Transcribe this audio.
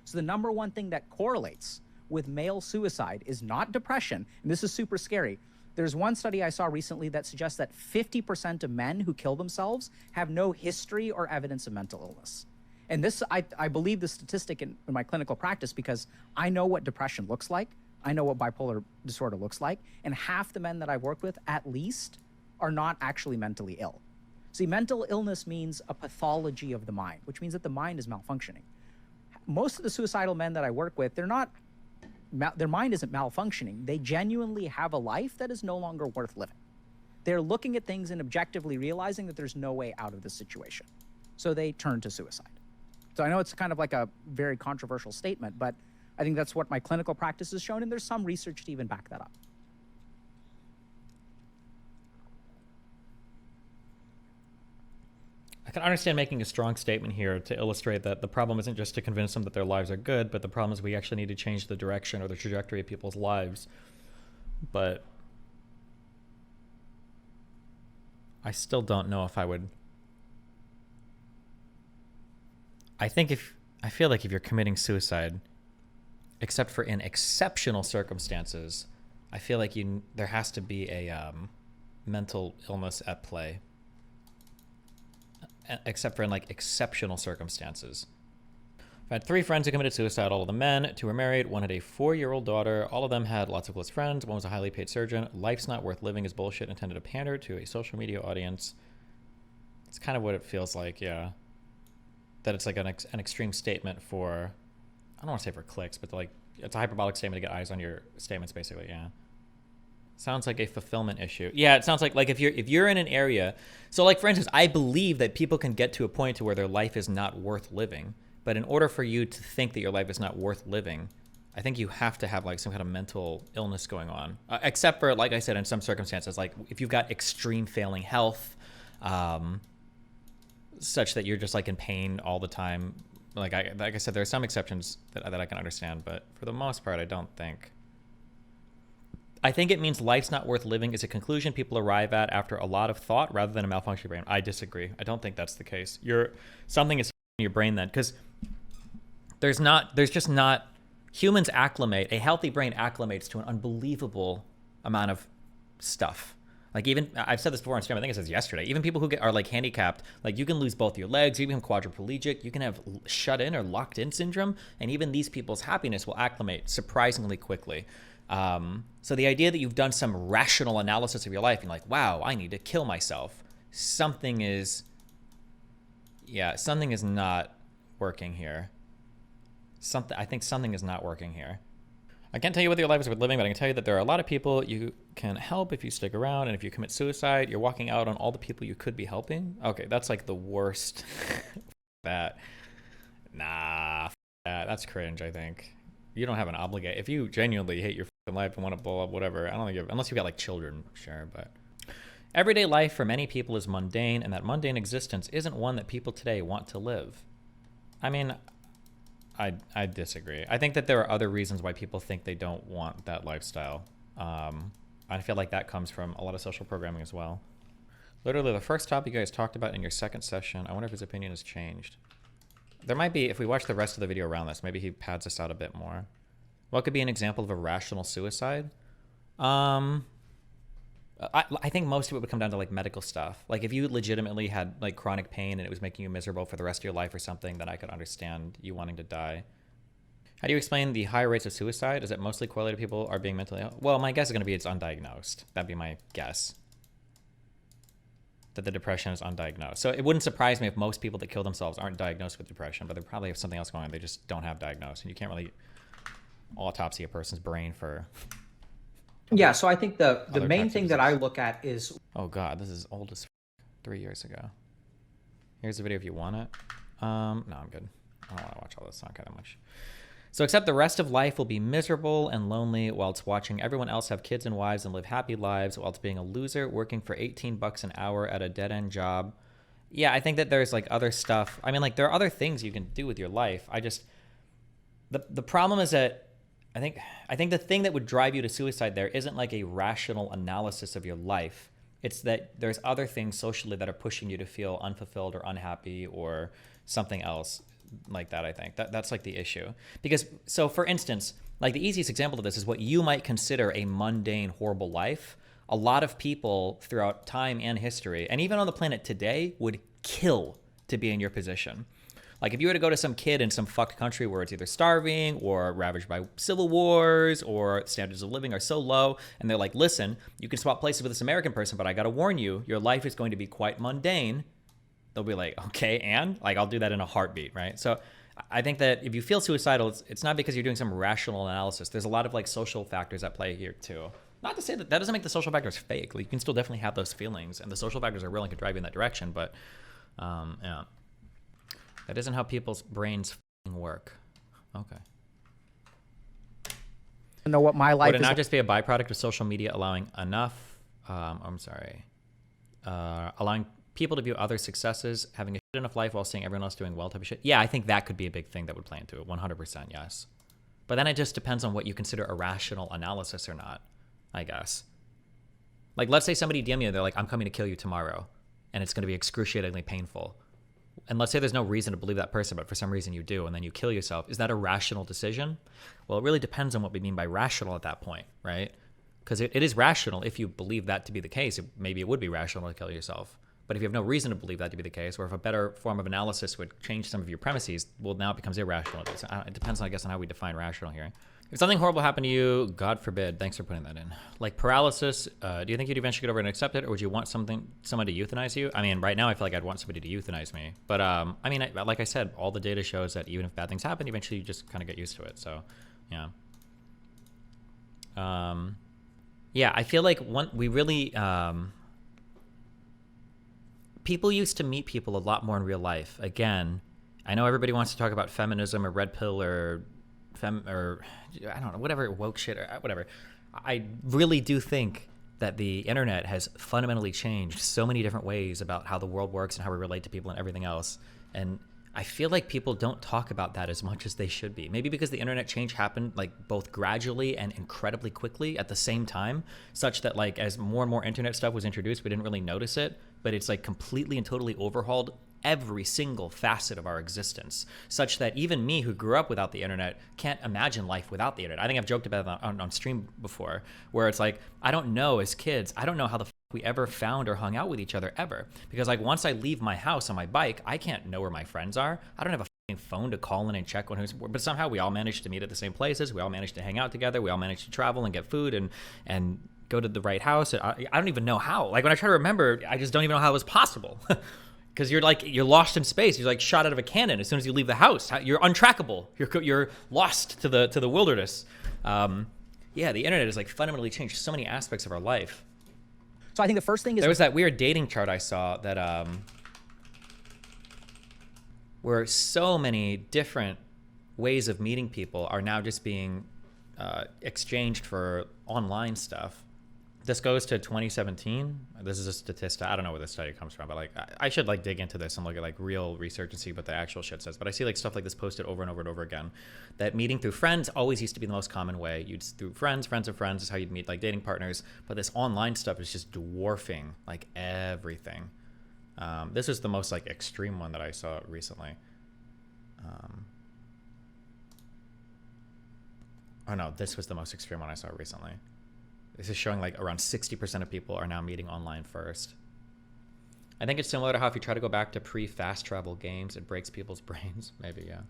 So the number one thing that correlates with male suicide is not depression, and this is super scary. There's one study I saw recently that suggests that 50% of men who kill themselves have no history or evidence of mental illness. And this, I believe the statistic in my clinical practice because I know what depression looks like. I know what bipolar disorder looks like. And half the men that I've worked with, at least, are not actually mentally ill. See, mental illness means a pathology of the mind, which means that the mind is malfunctioning. Most of the suicidal men that I work with, their mind isn't malfunctioning. They genuinely have a life that is no longer worth living. They're looking at things and objectively realizing that there's no way out of this situation. So they turn to suicide. So I know it's kind of like a very controversial statement, but I think that's what my clinical practice has shown, and there's some research to even back that up. I can understand making a strong statement here to illustrate that the problem isn't just to convince them that their lives are good, but the problem is we actually need to change the direction or the trajectory of people's lives. But I still don't know if I would. I feel like if you're committing suicide, except for in exceptional circumstances, I feel like there has to be a mental illness at play. Except for in like exceptional circumstances. I've had 3 friends who committed suicide, all of them men. 2 were married, 1 had a 4-year-old daughter. All of them had lots of close friends. 1 was a highly paid surgeon. Life's not worth living is bullshit intended to pander to a social media audience. It's kind of what it feels like, yeah. That it's like an extreme statement for, I don't want to say for clicks, but like it's a hyperbolic statement to get eyes on your statements, basically, yeah. Sounds like a fulfillment issue. Yeah, it sounds like if you're in an area, so like for instance, I believe that people can get to a point to where their life is not worth living. But in order for you to think that your life is not worth living, I think you have to have like some kind of mental illness going on. Except for, like I said, in some circumstances, like if you've got extreme failing health, such that you're just like in pain all the time. Like I said, there are some exceptions that I can understand, but for the most part, I don't think. I think it means life's not worth living is a conclusion people arrive at after a lot of thought rather than a malfunctioning brain. I disagree. I don't think that's the case. Something is in your brain then, because there's just not, humans acclimate, a healthy brain acclimates to an unbelievable amount of stuff. Like even, I've said this before on stream, I think it says yesterday, even people who are like handicapped, like you can lose both your legs, you become quadriplegic, you can have shut in or locked in syndrome, and even these people's happiness will acclimate surprisingly quickly. So the idea that you've done some rational analysis of your life and like, wow, I need to kill myself. Something is not working here. I think something is not working here. I can't tell you whether your life is worth living, but I can tell you that there are a lot of people you can help if you stick around, and if you commit suicide, you're walking out on all the people you could be helping. Okay, that's like the worst. That. Nah, that's cringe, I think. You don't have an obligation. If you genuinely hate your life and want to blow up, whatever, I don't think unless you've got like children, sure, but everyday life for many people is mundane, and that mundane existence isn't one that people today want to live. I mean, I disagree. I think that there are other reasons why people think they don't want that lifestyle. I feel like that comes from a lot of social programming as well. Literally, the first topic you guys talked about in your second session, I wonder if his opinion has changed. There might be, if we watch the rest of the video around this, maybe he pads this out a bit more. What could be an example of a rational suicide? I think most of it would come down to like medical stuff. Like if you legitimately had like chronic pain and it was making you miserable for the rest of your life or something, then I could understand you wanting to die. How do you explain the high rates of suicide? Is it mostly correlated to people are being mentally ill? Well, my guess is going to be it's undiagnosed. That'd be my guess. That the depression is undiagnosed. So it wouldn't surprise me if most people that kill themselves aren't diagnosed with depression, but they probably have something else going on. They just don't have diagnosed. And you can't really autopsy a person's brain for... Yeah, so I think the main thing that I look at is... Oh God, this is old as 3 years ago. Here's the video if you want it. No, I'm good. I don't want to watch all this. Not that much. So except the rest of life will be miserable and lonely whilst watching everyone else have kids and wives and live happy lives whilst being a loser working for $18 an hour at a dead-end job. Yeah, I think that there's like other stuff. I mean, like there are other things you can do with your life. The problem is that I think the thing that would drive you to suicide there isn't like a rational analysis of your life. It's that there's other things socially that are pushing you to feel unfulfilled or unhappy or something else. like that. I think that's like the issue. Because, so for instance, like the easiest example of this is what you might consider a mundane, horrible life. A lot of people throughout time and history, and even on the planet today, would kill to be in your position. Like if you were to go to some kid in some fucked country where it's either starving or ravaged by civil wars or standards of living are so low, and they're like, listen, you can swap places with this American person, but I gotta warn you, your life is going to be quite mundane. They'll be like, okay, and like, I'll do that in a heartbeat, right? So I think that if you feel suicidal, it's not because you're doing some rational analysis. There's a lot of like social factors at play here too. Not to say that doesn't make the social factors fake. Like, you can still definitely have those feelings, and the social factors are willing to drive you in that direction, but yeah. That isn't how people's brains work. Okay. I know what my life Would it is. not just be a byproduct of social media allowing allowing people to view other successes, having a shit enough life while seeing everyone else doing well type of shit? Yeah, I think that could be a big thing that would play into it. 100%, yes. But then it just depends on what you consider a rational analysis or not, I guess. Like, let's say somebody DM you, they're like, I'm coming to kill you tomorrow, and it's going to be excruciatingly painful. And let's say there's no reason to believe that person, but for some reason you do, and then you kill yourself. Is that a rational decision? Well, it really depends on what we mean by rational at that point, right? Because it is rational if you believe that to be the case. Maybe it would be rational to kill yourself. But if you have no reason to believe that to be the case, or if a better form of analysis would change some of your premises, well, now it becomes irrational. It depends, I guess, on how we define rational here. If something horrible happened to you, God forbid, thanks for putting that in. Like paralysis, do you think you'd eventually get over it and accept it, or would you want someone to euthanize you? I mean, right now I feel like I'd want somebody to euthanize me. But I mean, like I said, all the data shows that even if bad things happen, eventually you just kind of get used to it. So, yeah. Yeah, I feel like we really... people used to meet people a lot more in real life. Again, I know everybody wants to talk about feminism or red pill or I don't know, whatever, woke shit or whatever. I really do think that the internet has fundamentally changed so many different ways about how the world works and how we relate to people and everything else. And I feel like people don't talk about that as much as they should be. Maybe because the internet change happened like both gradually and incredibly quickly at the same time, such that like as more and more internet stuff was introduced, we didn't really notice it, but it's like completely and totally overhauled every single facet of our existence, such that even me, who grew up without the internet, can't imagine life without the internet. I think I've joked about that on stream before, where it's like, I don't know, as kids, I don't know how the we ever found or hung out with each other ever. Because like once I leave my house on my bike, I can't know where my friends are. I don't have a fucking phone to call in and check on who's, but somehow we all managed to meet at the same places. We all managed to hang out together. We all managed to travel and get food and go to the right house. I don't even know how. Like when I try to remember, I just don't even know how it was possible. Because you're lost in space. You're like shot out of a cannon as soon as you leave the house. You're untrackable. You're lost to the wilderness. Yeah, the internet has like fundamentally changed so many aspects of our life. So I think the first thing is... There was that weird dating chart I saw that where so many different ways of meeting people are now just being exchanged for online stuff. This goes to 2017. This is a statistic. I don't know where this study comes from, but like I should like dig into this and look at like real research and see what the actual shit says. But I see like stuff like this posted over and over and over again. That meeting through friends always used to be the most common way. You'd through friends of friends is how you'd meet like dating partners. But this online stuff is just dwarfing like everything. This is the most like extreme one that I saw recently. Oh no, this was the most extreme one I saw recently. This is showing like around 60% of people are now meeting online first. I think it's similar to how if you try to go back to pre-fast travel games, it breaks people's brains. Maybe, yeah.